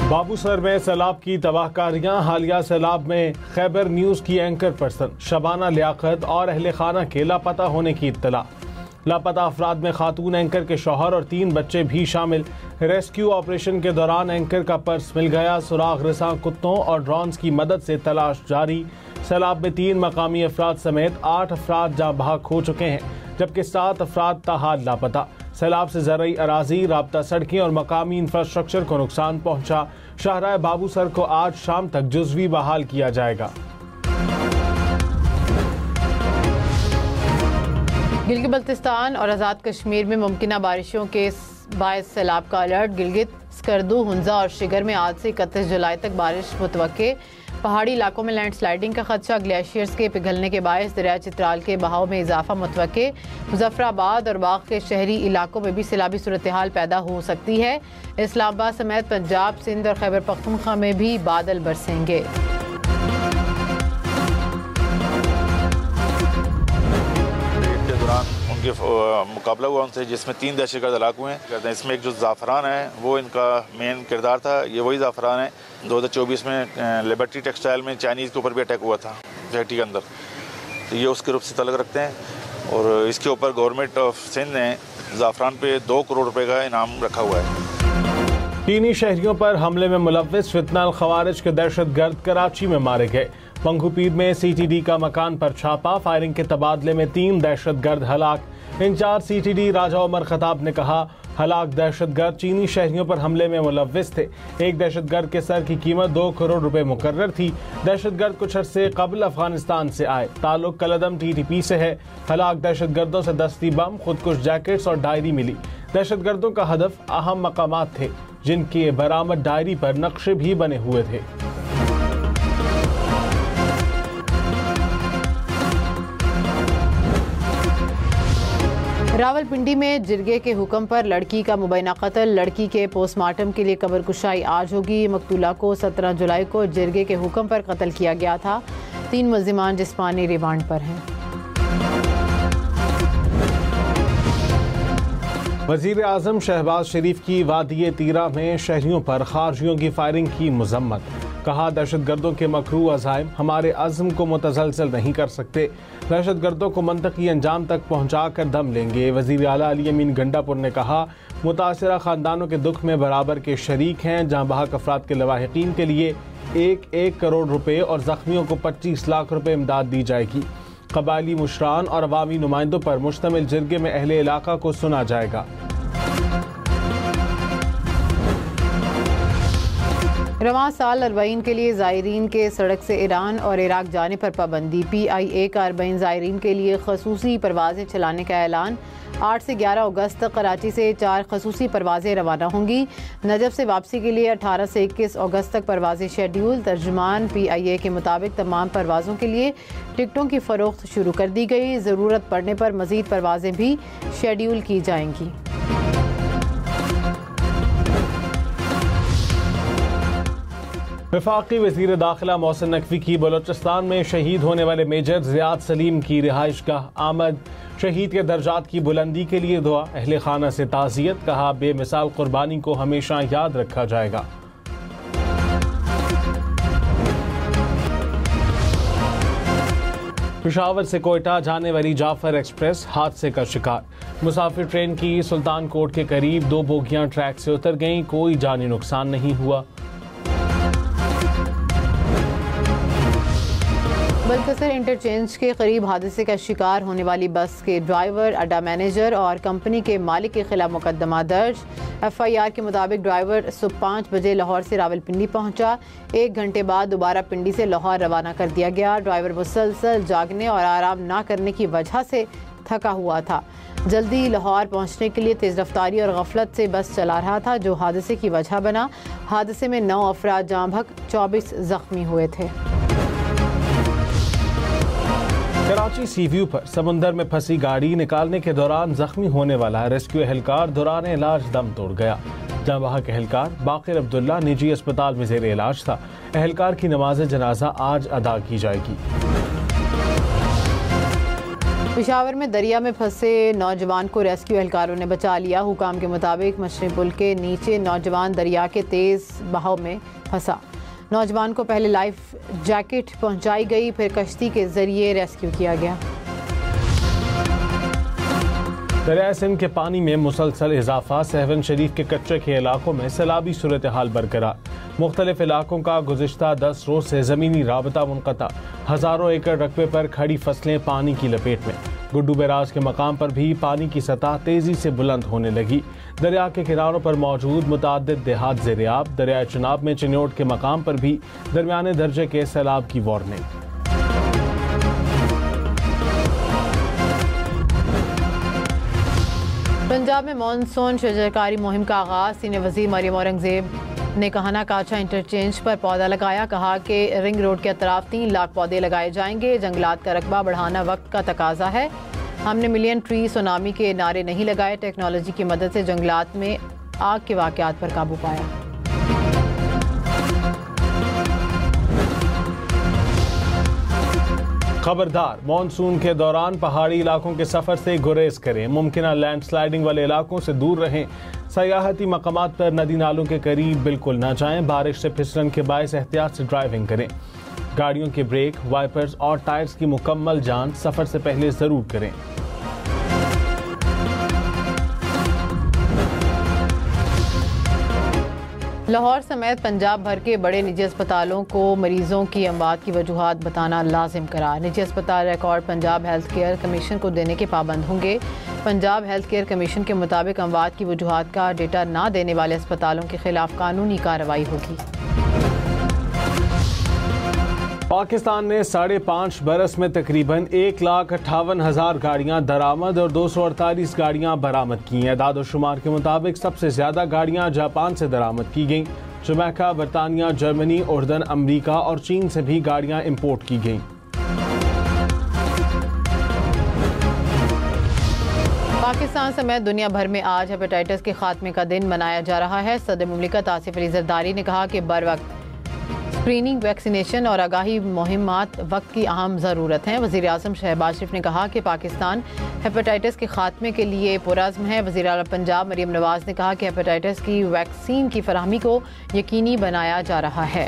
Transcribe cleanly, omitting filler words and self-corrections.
बाबूसर में सैलाब की तबाहकारियां। हालिया सैलाब में खैबर न्यूज़ की एंकर पर्सन शबाना लियाकत और अहले खाना के लापता होने की इत्तला। लापता अफराद में खातून एंकर के शौहर और 3 बच्चे भी शामिल। रेस्क्यू ऑपरेशन के दौरान एंकर का पर्स मिल गया। सुराग रिसां कुत्तों और ड्रोन्स की मदद से तलाश जारी। सैलाब में 3 मकामी अफराद समेत 8 अफराद जाँ बहक हो चुके हैं, जबकि 7 अफराद ताहाल लापता। सैलाब से ज़रई अराजी, राब्ता सड़कें और मकामी इंफ्रास्ट्रक्चर को नुकसान पहुंचा। शाहराह बाबूसर को आज शाम तक जुज़वी बहाल किया जाएगा। गिलगित बल्तिस्तान और आज़ाद कश्मीर में मुमकिन बारिशों के बायस सैलाब का अलर्ट। गिलगित, स्कर्दू, हुंजा और शिगर में आज से 31 जुलाई तक बारिश मुतवक्के। पहाड़ी इलाकों में लैंडस्लाइडिंग का खदशा। ग्लेशियर्स के पिघलने के बायस दरिया चित्राल के बहाव में इजाफा मुतवक्के। मुजफ्फराबाद और बाग के शहरी इलाकों में भी सैलाबी सूरत हाल पैदा हो सकती है। इस्लामाबाद समेत पंजाब, सिंध और खैबर पख्तूनख्वा में भी बादल बरसेंगे। उनके मुकाबला हुआ उनसे, जिसमें 3 दहशतगर्द हलाक हुए हैं। इसमें एक जो ज़ाफ़रान है वो इनका मेन किरदार था। ये वही ज़ाफ़रान है 2024 में लिबर्टी टेक्सटाइल में चाइनीज़ के ऊपर भी अटैक हुआ था फैक्ट्री के अंदर, तो ये उसके रूप से तल्लुक़ रखते हैं। और इसके ऊपर गवर्नमेंट ऑफ सिंध ने ज़ाफ़रान पे 2 करोड़ रुपए का इनाम रखा हुआ है। चीनी शहरियों पर हमले में मुलव्विस फितनल ख़वारिज के दहशतगर्द कराची में मारे गए। पंगुपीर में CTD का मकान पर छापा। फायरिंग के तबादले में 3 दहशतगर्द हलाक। इंचार्ज CTD राजा उमर खताब ने कहा, हलाक दहशतगर्द चीनी शहरियों पर हमले में मुलव्विस थे। एक दहशतगर्द के सर की कीमत 2 करोड़ रुपए मुकर्रर थी। दहशतगर्द कुछ अरसे कबल अफगानिस्तान से आए। ताल्लुक कलदम TTP से है। हलाक दहशतगर्दों से दस्ती बम, खुदकुश जैकेट्स और डायरी मिली। दहशतगर्दों का हदफ अहम मकामात थे, जिनके बरामद डायरी पर नक्शे भी बने हुए थे। रावलपिंडी में जिरगे के हुक्म पर लड़की का मुबैना कत्ल। लड़की के पोस्टमार्टम के लिए कब्र कुशाई आज होगी। मकतूला को 17 जुलाई को जिरगे के हुक्म पर कत्ल किया गया था। 3 मुल्जिमान जिस्मानी रिमांड पर हैं। वज़ीर आज़म शहबाज शरीफ की वादी तीरा में शहरियों पर खारजियों की फायरिंग की मजम्मत। कहा, दहशतगर्दों के मकरू अज़ाइम हमारे अज़्म को मुतसलसल नहीं कर सकते। दहशतगर्दों को मंतकी अंजाम तक पहुँचा कर दम लेंगे। वज़ीर आला अली अमीन गंडापुर ने कहा, मुतासिरा ख़ानदानों के दुख में बराबर के शरीक हैं। जहाँ बहक अफराद के लवाहिकीन के लिए 1 करोड़ रुपए और ज़ख्मियों को 25 लाख रुपए इमदाद दी जाएगी। कबायली मुशरान और अवामी नुमाइंदों पर मुश्तमिल जिरगे में अहले इलाका को सुना जाएगा। रवां साल अरबईन के लिए ज़ायरीन के सड़क से ईरान और इराक जाने पर पाबंदी। PIA का अरबईन ज़ायरीन के लिए खसूसी परवाज़ें चलाने का ऐलान। 8 से 11 अगस्त तक कराची से 4 खसूसी परवाज़ें रवाना होंगी। नजफ़ से वापसी के लिए 18 से 21 अगस्त तक परवाज़ें शेड्यूल। तर्जुमान PIA के मुताबिक तमाम परवाज़ों के लिए टिकटों की फ़रोख्त शुरू कर दी गई। ज़रूरत पड़ने पर मज़ीद परवाज़ें भी शेड्यूल की जाएंगी। वफाकी वज़ीर दाखिला मोहसिन नकवी की बलोचिस्तान में शहीद होने वाले मेजर ज़ियाद सलीम की रिहाइश गाह आमद। शहीद के दर्जात की बुलंदी के लिए दुआ। अहले खाना से ताज़ियत। कहा, बेमिसाल कुर्बानी को हमेशा याद रखा जाएगा। पेशावर से कोयटा जाने वाली जाफर एक्सप्रेस हादसे का शिकार। मुसाफिर ट्रेन की सुल्तान कोट के करीब 2 बोगियां ट्रैक से उतर गईं। कोई जानी नुकसान नहीं हुआ। बलकसर इंटरचेंज के करीब हादसे का शिकार होने वाली बस के ड्राइवर, अड्डा मैनेजर और कंपनी के मालिक के खिलाफ मुकदमा दर्ज। FIR के मुताबिक ड्राइवर सुबह 5 बजे लाहौर से रावलपिंडी पहुंचा। 1 घंटे बाद दोबारा पिंडी से लाहौर रवाना कर दिया गया। ड्राइवर मुसलसल जागने और आराम ना करने की वजह से थका हुआ था। जल्दी लाहौर पहुंचने के लिए तेज़ रफ्तारी और गफलत से बस चला रहा था, जो हादसे की वजह बना। हादसे में 9 अफराद जाँ बहक, 24 जख्मी हुए थे। कराची सी व्यू पर समुंदर में फंसी गाड़ी निकालने के दौरान जख्मी होने वाला रेस्क्यू एहलकार दौरान इलाज दम तोड़ गया। जहाँ वहाँ के एहलकार बाकिर अब्दुल्ला निजी अस्पताल में ज़ेर इलाज था। एहलकार की नमाज जनाजा आज अदा की जाएगी। पेशावर में दरिया में फंसे नौजवान को रेस्क्यू एहलकारों ने बचा लिया। हुकाम के मुताबिक मशरक़ी पुल के नीचे नौजवान दरिया के तेज़ बहाव में फंसा। नौजवान को पहले लाइफ जैकेट पहुंचाई गई, फिर कश्ती के जरिए रेस्क्यू किया गया। दरिया सिंध के पानी में मुसलसल इजाफा, सहवन शरीफ के कच्चे के इलाकों में सैलाबी सूरत हाल बरकरार। मुख्तलिफ इलाकों का गुज़िश्ता 10 रोज से ज़मीनी राबता मुनक़ता। हज़ारों एकड़ रकबे पर खड़ी फसलें पानी की लपेट में। गुड्डू बैराज के मकाम पर भी पानी की सतह तेज़ी से बुलंद होने लगी। दरिया के किनारों पर मौजूद मुताद्दिद देहात ज़ेर-ए-आब। दरिया चनाब में चिन्योट के मकाम पर भी दरमियाने दर्जे के सैलाब की वार्निंग। पंजाब में मानसून शजरकारी मुहिम का आगाज। सीनियर वज़ीर मरियम औरंगज़ेब ने कहाना काछा इंटरचेंज पर पौधा लगाया। कहा कि रिंग रोड के अतराफ 3 लाख पौधे लगाए जाएंगे। जंगलात का रकबा बढ़ाना वक्त का तकाजा है। हमने मिलियन ट्री सुनामी के नारे नहीं लगाए। टेक्नोलॉजी की मदद से जंगलात में आग के वाक़यात पर काबू पाया। खबरदार, मानसून के दौरान पहाड़ी इलाकों के सफर से गुरेज करें। मुमकिन लैंडस्लाइडिंग वाले इलाकों से दूर रहें। सयाहती मकामात पर नदी नालों के करीब बिल्कुल न जाएं। बारिश से फिसलन के बायस एहतियात से ड्राइविंग करें। गाड़ियों के ब्रेक, वाइपर्स और टायर्स की मुकम्मल जांच सफर से पहले जरूर करें। लाहौर समेत पंजाब भर के बड़े निजी अस्पतालों को मरीजों की अमवात की वजूहात बताना लाजिम करार। निजी अस्पताल record Punjab health care commission को देने के पाबंद होंगे। पंजाब हेल्थ केयर कमीशन के मुताबिक अमवात की वजूहात का डेटा ना देने वाले अस्पतालों के खिलाफ कानूनी कार्रवाई होगी। पाकिस्तान ने 5.5 बरस में तकरीबन 1,58,000 गाड़ियां दरामद और 248 गाड़ियां बरामद की हैं। दादो शुमार के मुताबिक सबसे ज्यादा गाड़ियां जापान से दरामद की गईं। जमैका, बरतानिया, जर्मनी, उर्दन, अमरीका और चीन से भी गाड़ियां इंपोर्ट की गईं। पाकिस्तान समेत दुनिया भर में आज हेपेटाइटिस के खात्मे का दिन मनाया जा रहा है। सदर मुमलिकत आसिफ अली जरदारी ने कहा कि बर वक्त स्क्रीनिंग, वैक्सीनेशन और आगाही मुहिमात वक्त की अहम ज़रूरत हैं। वज़ीर आज़म शहबाज शरीफ ने कहा कि पाकिस्तान हेपेटाइटिस के खात्मे के लिए पुरअज़्म है। वज़ीर आला पंजाब मरियम नवाज़ ने कहा कि हेपेटाइटिस की वैक्सीन की फराहमी को यकीनी बनाया जा रहा है।